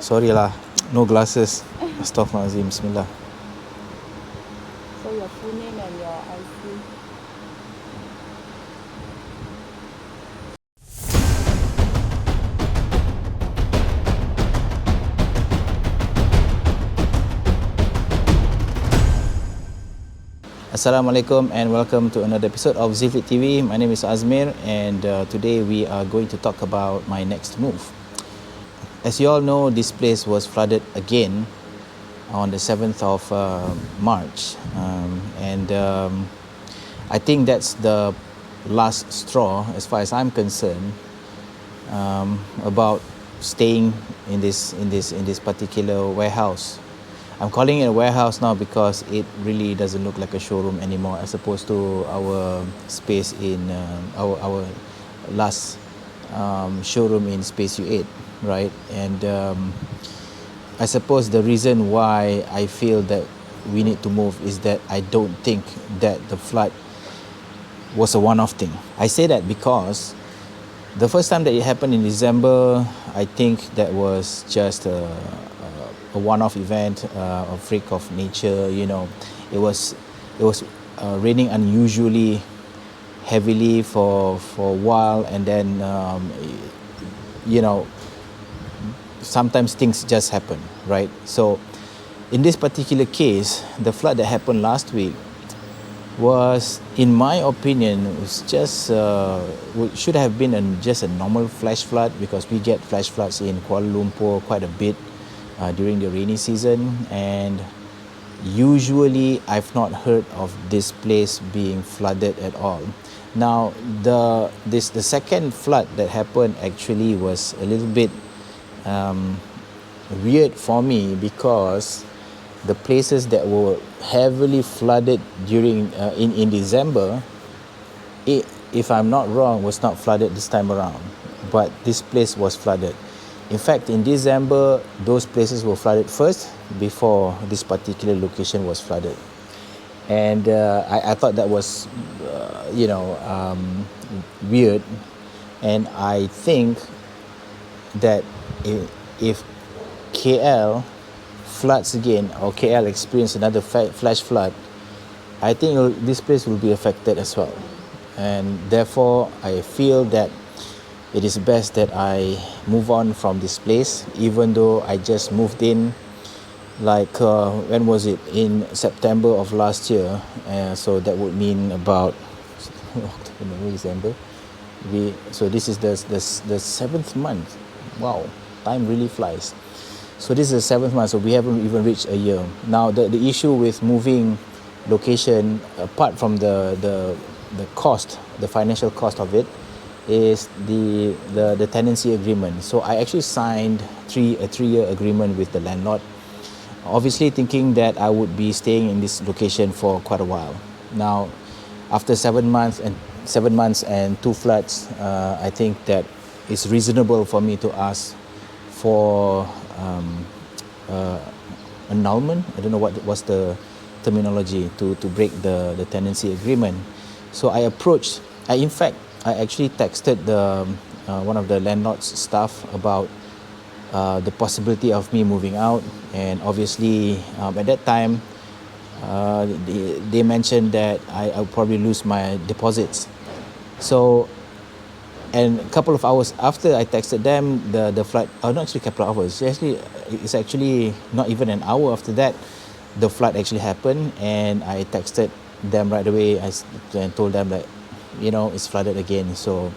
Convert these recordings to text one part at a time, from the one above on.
Sorry lah, no glasses. Astaghfirullahaladzim, bismillah. So your full name and your IC. Assalamualaikum and welcome to another episode of Zealfit TV. My name is Azmir and today we are going to talk about my next move. As you all know, this place was flooded again on the 7th of March and I think that's the last straw as far as I'm concerned about staying in this particular warehouse. I'm calling it a warehouse now because it really doesn't look like a showroom anymore as opposed to our space in our last showroom in Space U8, right? And I suppose the reason why I feel that we need to move is that I don't think that the flood was a one-off thing. I say that because the first time that it happened in December, I think that was just a one-off event, a freak of nature. You know, it was raining unusually heavily for a while, and then you know, sometimes things just happen, right? So in this particular case, the flood that happened last week was, in my opinion, was just should have been just a normal flash flood, because we get flash floods in Kuala Lumpur quite a bit during the rainy season, and usually I've not heard of this place being flooded at all. Now the second flood that happened actually was a little bit weird for me, because the places that were heavily flooded during in December, if I'm not wrong, was not flooded this time around, but this place was flooded. In fact, in December, those places were flooded first before this particular location was flooded. And I thought that was, weird. And I think that if KL floods again, or KL experience another flash flood, I think this place will be affected as well. And therefore, I feel that it is best that I move on from this place, even though I just moved in, like when was it, in September of last year. So that would mean about October, December. So this is the 7th month. Wow, time really flies. So this is the 7th month, so we haven't even reached a year. Now the issue with moving location, apart from the cost, the financial cost of it, is the tenancy agreement. So I actually signed a 3-year agreement with the landlord, obviously thinking that I would be staying in this location for quite a while. Now, after 7 months and 2 floods, I think that it's reasonable for me to ask for annulment. I don't know what's the terminology to break the tenancy agreement. So I actually texted one of the landlord's staff about the possibility of me moving out, and obviously at that time they mentioned that I'll probably lose my deposits. So, and a couple of hours after I texted them, the flood, not actually a couple of hours, it's actually not even an hour after that, the flood actually happened, and I texted them right away and told them that, you know, it's flooded again. So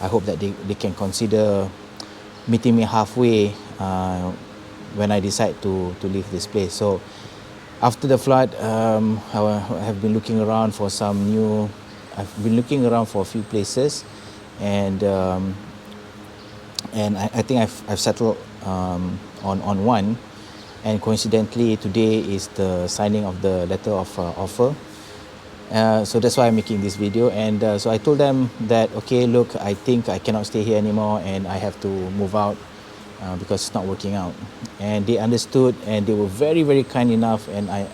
I hope that they can consider meeting me halfway when I decide to leave this place. So after the flood, I have been looking around for I've been looking around for a few places, and I think I've settled on one, and coincidentally today is the signing of the letter of offer. So that's why I'm making this video. And so I told them that, okay, look, I think I cannot stay here anymore and I have to move out because it's not working out. And they understood, and they were very, very kind enough, and I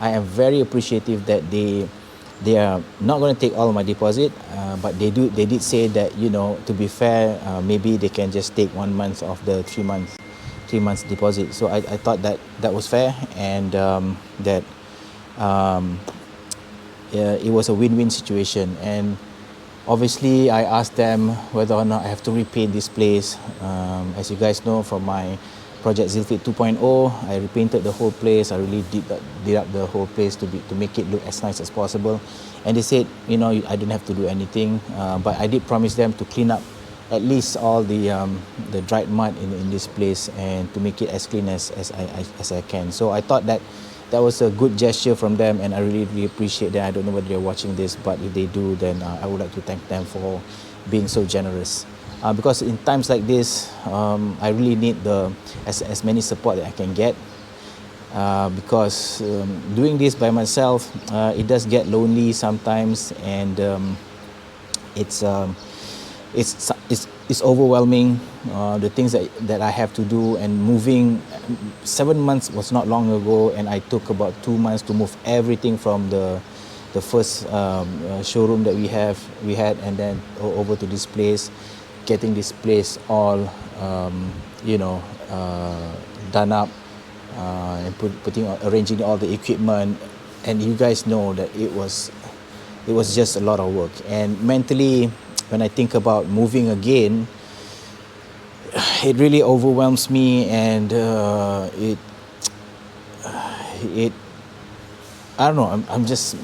am very appreciative that they are not going to take all of my deposit, but they did say that, you know, to be fair, maybe they can just take 1 month of the 3 3 months deposit. So I thought that that was fair, and that it was a win-win situation. And obviously I asked them whether or not I have to repaint this place. As you guys know from my project Zealfit 2.0, I repainted the whole place. I really did up the whole place to make it look as nice as possible. And they said, you know, I didn't have to do anything, but I did promise them to clean up at least all the dried mud in this place, and to make it as clean as I can. So I thought that was a good gesture from them, and I really, really appreciate that. I don't know whether they're watching this, but if they do, then I would like to thank them for being so generous. Because in times like this, I really need as many support that I can get. Because doing this by myself, it does get lonely sometimes, and it's overwhelming, the things that I have to do. And moving 7 months was not long ago, and I took about 2 months to move everything from the first showroom that we had, and then over to this place, getting this place all done up, and arranging all the equipment. And you guys know that it was just a lot of work. And mentally, when I think about moving again, it really overwhelms me, and it I don't know, I'm just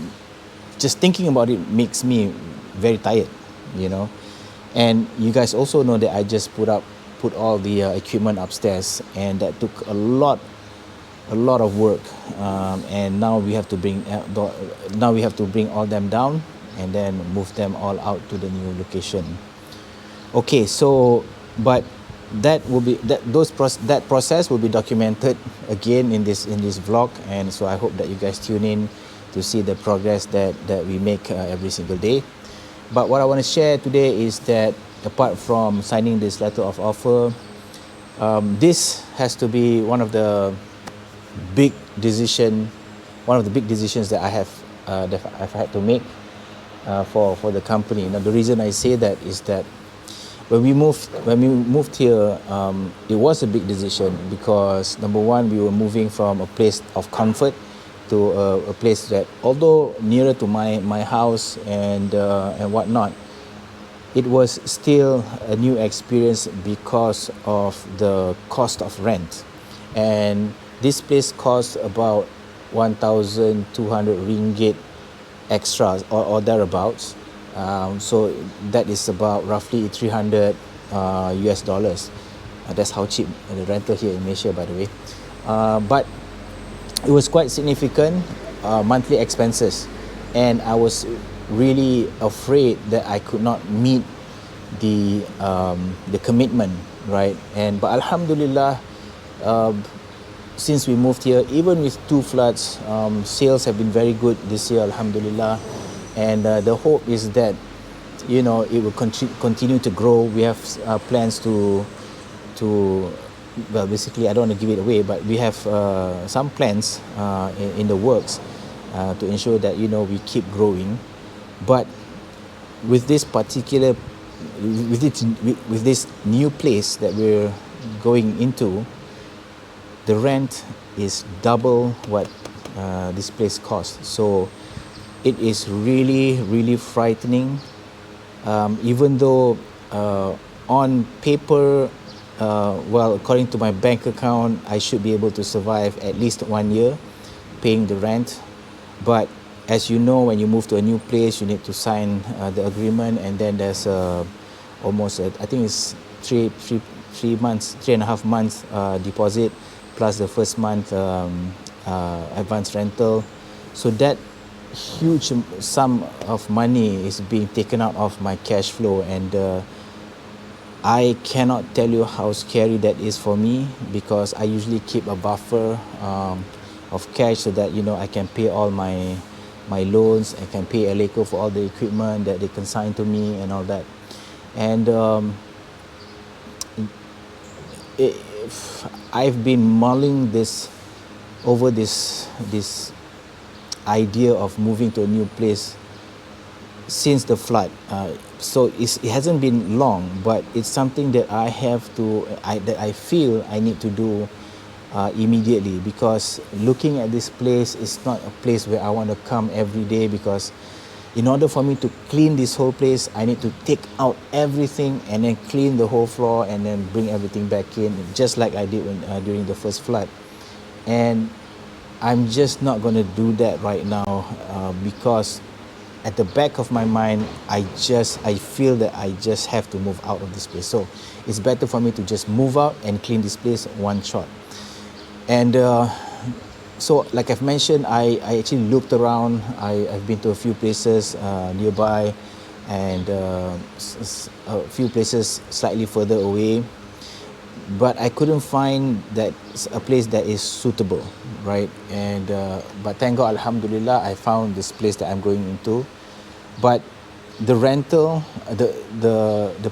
thinking about it makes me very tired, you know. And you guys also know that I just put all the equipment upstairs, and that took a lot of work, and now we have to bring all them down, and then move them all out to the new location. Okay, so but that process will be documented again in this vlog, and so I hope that you guys tune in to see the progress that we make every single day. But what I want to share today is that, apart from signing this letter of offer, this has to be one of the big decisions that I've had to make for the company. Now, the reason I say that is that when we moved here, it was a big decision, because number one, we were moving from a place of comfort to a place that, although nearer to my house and whatnot, it was still a new experience because of the cost of rent. And this place cost about 1,200 ringgit extra or thereabouts. So that is about roughly 300 US dollars. That's how cheap the rental here in Malaysia, by the way. But it was quite significant monthly expenses, and I was really afraid that I could not meet the commitment, right? But Alhamdulillah, since we moved here, even with 2 floods, sales have been very good this year, Alhamdulillah. And the hope is that, you know, it will continue to grow. We have plans to well, basically, I don't want to give it away, but we have some plans in the works to ensure that, you know, we keep growing. But with this particular, with this new place that we're going into, the rent is double what this place costs. So it is really, really frightening. Even though on paper, well, according to my bank account, I should be able to survive at least 1 year paying the rent. But as you know, when you move to a new place, you need to sign the agreement, and then there's almost I think it's 3.5 months deposit plus the first month advance rental. So that huge sum of money is being taken out of my cash flow, and I cannot tell you how scary that is for me, because I usually keep a buffer of cash so that, you know, I can pay all my loans. I can pay Eleco for all the equipment that they consign to me and all that. And I've been mulling over this idea of moving to a new place since the flood. So it hasn't been long, but it's something that that I feel I need to do immediately, because looking at this place is not a place where I want to come every day, because in order for me to clean this whole place, I need to take out everything and then clean the whole floor and then bring everything back in, just like I did during the first flood. And I'm just not going to do that right now, because at the back of my mind, I feel that I just have to move out of this place. So it's better for me to just move out and clean this place one shot. And so like I've mentioned, I actually looked around. I've been to a few places nearby, and a few places slightly further away, but I couldn't find a place that is suitable, right? And but thank God, Alhamdulillah, I found this place that I'm going into. But the rental, the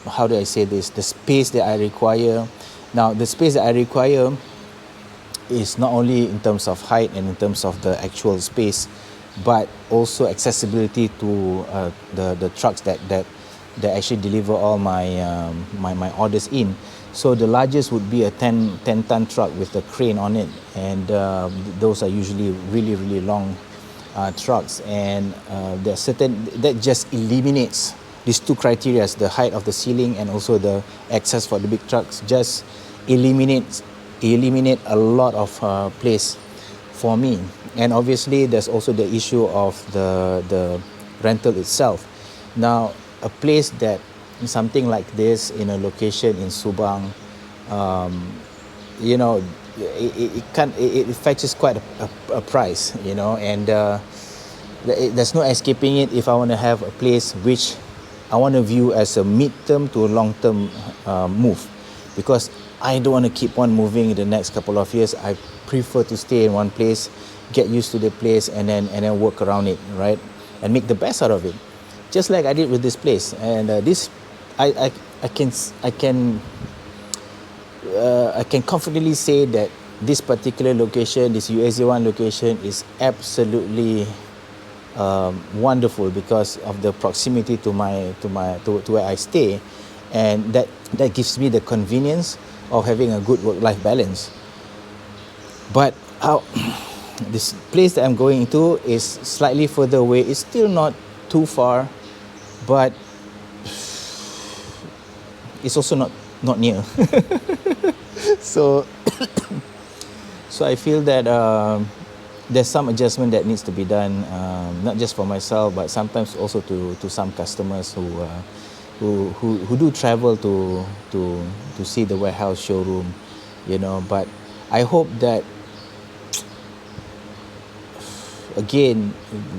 how do I say this? The space that I require. Now, the space that I require is not only in terms of height and in terms of the actual space, but also accessibility to the trucks that actually deliver all my my orders in. So the largest would be a 10-ton truck with a crane on it, and those are usually really long trucks. And there are certain that just eliminates these two criteria: the height of the ceiling and also the access for the big trucks. Just eliminate a lot of place for me. And obviously there's also the issue of the rental itself. Now, a place that something like this in a location in Subang, you know, it fetches quite a price, you know, and there's no escaping it. If I want to have a place which I want to view as a mid-term to a long-term move, because I don't want to keep on moving in the next couple of years. I prefer to stay in one place, get used to the place, and then work around it, right? And make the best out of it, just like I did with this place. And this, I can confidently say that this particular location, this USJ 1 location, is absolutely wonderful because of the proximity to where I stay, and that gives me the convenience of having a good work-life balance. But this place that I'm going into is slightly further away. It's still not too far, but it's also not near. So I feel that there's some adjustment that needs to be done, not just for myself, but sometimes also to some customers who do travel to see the warehouse showroom, you know. But I hope that, again,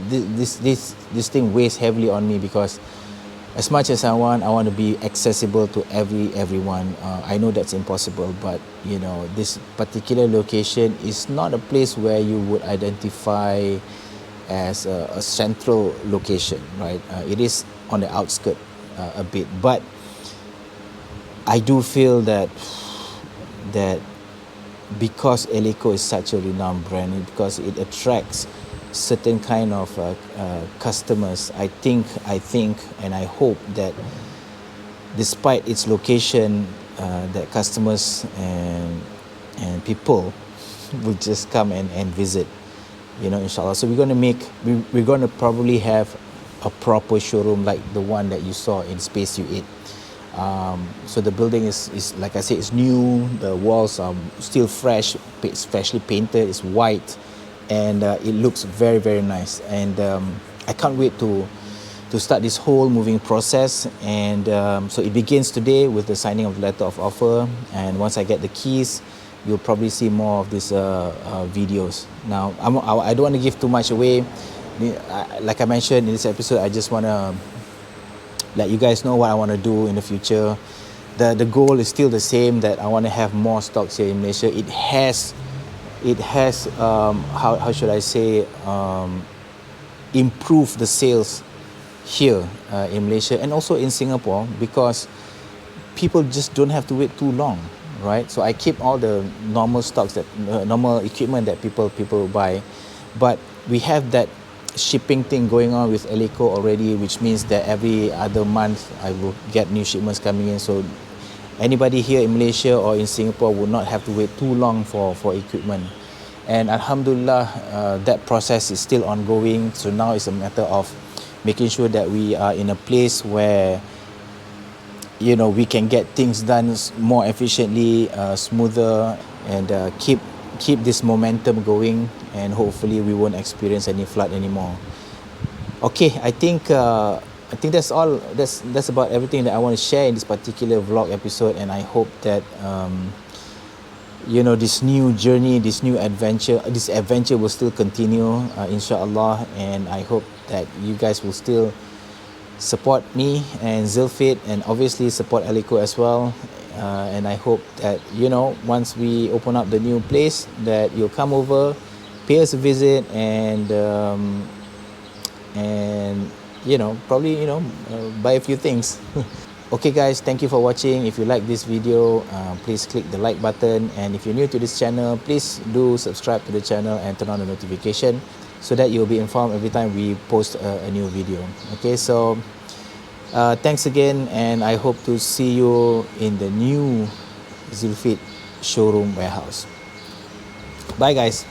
this thing weighs heavily on me, because as much as I want to be accessible to everyone. I know that's impossible, but you know, this particular location is not a place where you would identify as a central location, right? It is on the outskirts a bit, but I do feel that because Eleco is such a renowned brand, because it attracts certain kind of customers, I think and I hope that despite its location, that customers and people will just come and visit, you know, inshallah. So we're going to probably have a proper showroom like the one that you saw in Space U8. So the building is like I said, it's new. The walls are still fresh, it's freshly painted, it's white, and it looks very, very nice. And I can't wait to start this whole moving process. And so it begins today with the signing of the letter of offer, and once I get the keys, you'll probably see more of these videos. Now, I don't want to give too much away. Like I mentioned in this episode, I just want to let you guys know what I want to do in the future. The goal is still the same, that I want to have more stocks here in Malaysia. It has how should I say, improve the sales here in Malaysia and also in Singapore, because people just don't have to wait too long, right? So I keep all the normal stocks, that normal equipment that people buy, but we have that shipping thing going on with Eleco already, which means that every other month I will get new shipments coming in. So anybody here in Malaysia or in Singapore will not have to wait too long for equipment. And Alhamdulillah, that process is still ongoing. So now it's a matter of making sure that we are in a place where, you know, we can get things done more efficiently, smoother, and keep this momentum going, and hopefully we won't experience any flood anymore. Okay, I think that's all. That's about everything that I want to share in this particular vlog episode, and I hope that you know, this new journey, this adventure will still continue, inshallah, and I hope that you guys will still support me and Zealfit, and obviously support Eleco as well. And I hope that, you know, once we open up the new place, that you'll come over, pay us a visit, and you know, probably, you know, buy a few things. Okay guys, thank you for watching. If you like this video, please click the like button, and if you're new to this channel, please do subscribe to the channel and turn on the notification so that you'll be informed every time we post a new video. Okay, so thanks again, and I hope to see you in the new Zealfit showroom warehouse. Bye guys.